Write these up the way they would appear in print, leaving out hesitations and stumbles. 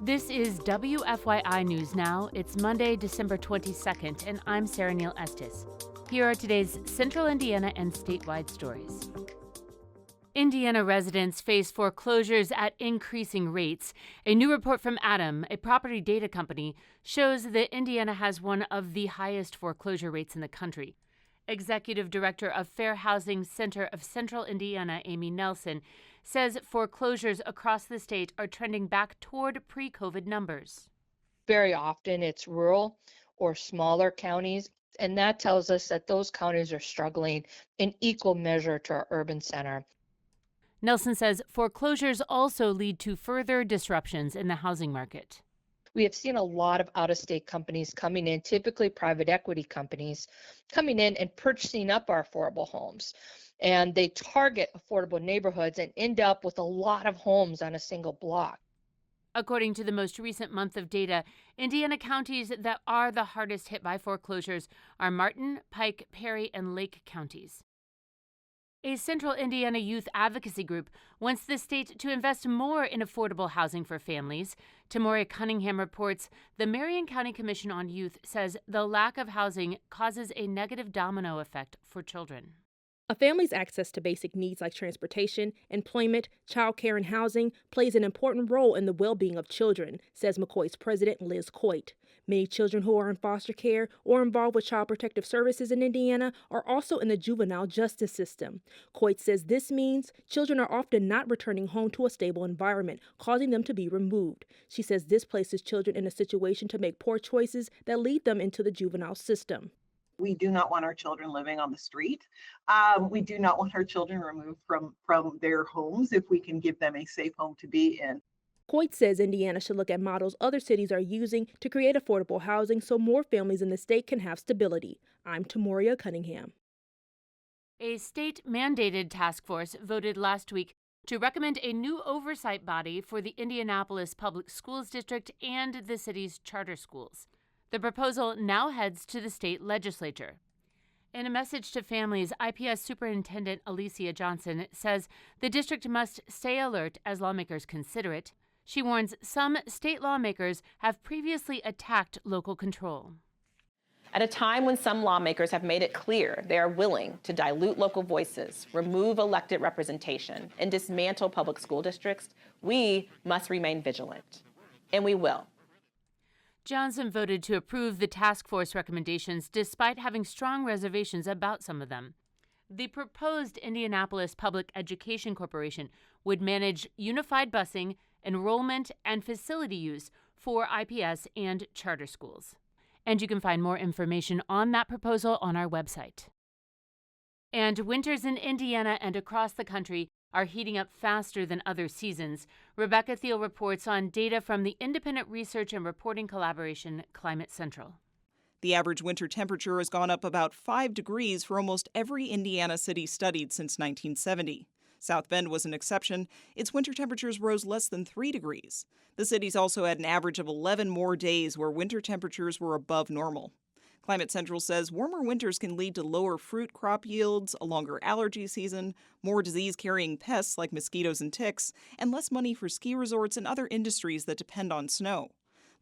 This is WFYI News Now. It's Monday, December 22nd, and I'm Sarah Neal-Estes. Here are today's Central Indiana and statewide stories. Indiana residents face foreclosures at increasing rates. A new report from Adam, a property data company, shows that Indiana has one of the highest foreclosure rates in the country. Executive Director of Fair Housing Center of Central Indiana, Amy Nelson, says foreclosures across the state are trending back toward pre-COVID numbers. Very often it's rural or smaller counties, and that tells us that those counties are struggling in equal measure to our urban center. Nelson says foreclosures also lead to further disruptions in the housing market. We have seen a lot of out-of-state companies coming in, typically private equity companies, coming in and purchasing up our affordable homes. And they target affordable neighborhoods and end up with a lot of homes on a single block. According to the most recent month of data, Indiana counties that are the hardest hit by foreclosures are Martin, Pike, Perry, and Lake counties. A Central Indiana youth advocacy group wants the state to invest more in affordable housing for families. Tamoria Cunningham reports the Marion County Commission on Youth says the lack of housing causes a negative domino effect for children. A family's access to basic needs like transportation, employment, childcare, and housing plays an important role in the well-being of children, says McCoy's president, Liz Coit. Many children who are in foster care or involved with Child Protective Services in Indiana are also in the juvenile justice system. Coit says this means children are often not returning home to a stable environment, causing them to be removed. She says this places children in a situation to make poor choices that lead them into the juvenile system. We do not want our children living on the street. We do not want our children removed from their homes if we can give them a safe home to be in. Coit says Indiana should look at models other cities are using to create affordable housing so more families in the state can have stability. I'm Tamoria Cunningham. A state-mandated task force voted last week to recommend a new oversight body for the Indianapolis Public Schools district and the city's charter schools. The proposal now heads to the state legislature. In a message to families, IPS Superintendent Alicia Johnson says the district must stay alert as lawmakers consider it. She warns some state lawmakers have previously attacked local control. At a time when some lawmakers have made it clear they are willing to dilute local voices, remove elected representation, and dismantle public school districts, we must remain vigilant. And we will. Johnson voted to approve the task force recommendations despite having strong reservations about some of them. The proposed Indianapolis Public Education Corporation would manage unified busing, enrollment, and facility use for IPS and charter schools. And you can find more information on that proposal on our website. And winters in Indiana and across the country are heating up faster than other seasons. Rebecca Thiel reports on data from the independent research and reporting collaboration Climate Central. The average winter temperature has gone up about 5 degrees for almost every Indiana city studied since 1970. South Bend was an exception. Its winter temperatures rose less than 3 degrees. The city's also had an average of 11 more days where winter temperatures were above normal. Climate Central says warmer winters can lead to lower fruit crop yields, a longer allergy season, more disease-carrying pests like mosquitoes and ticks, and less money for ski resorts and other industries that depend on snow.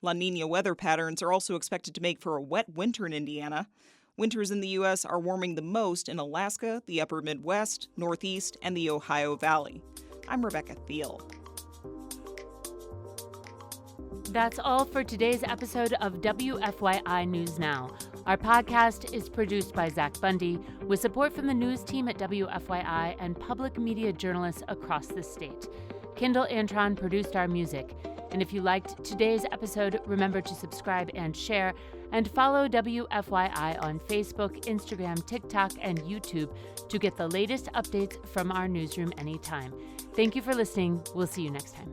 La Niña weather patterns are also expected to make for a wet winter in Indiana. Winters in the U.S. are warming the most in Alaska, the upper Midwest, Northeast, and the Ohio Valley. I'm Rebecca Thiel. That's all for today's episode of WFYI News Now. Our podcast is produced by Zach Bundy with support from the news team at WFYI and public media journalists across the state. Kendall Antron produced our music. And if you liked today's episode, remember to subscribe and share, and follow WFYI on Facebook, Instagram, TikTok, and YouTube to get the latest updates from our newsroom anytime. Thank you for listening. We'll see you next time.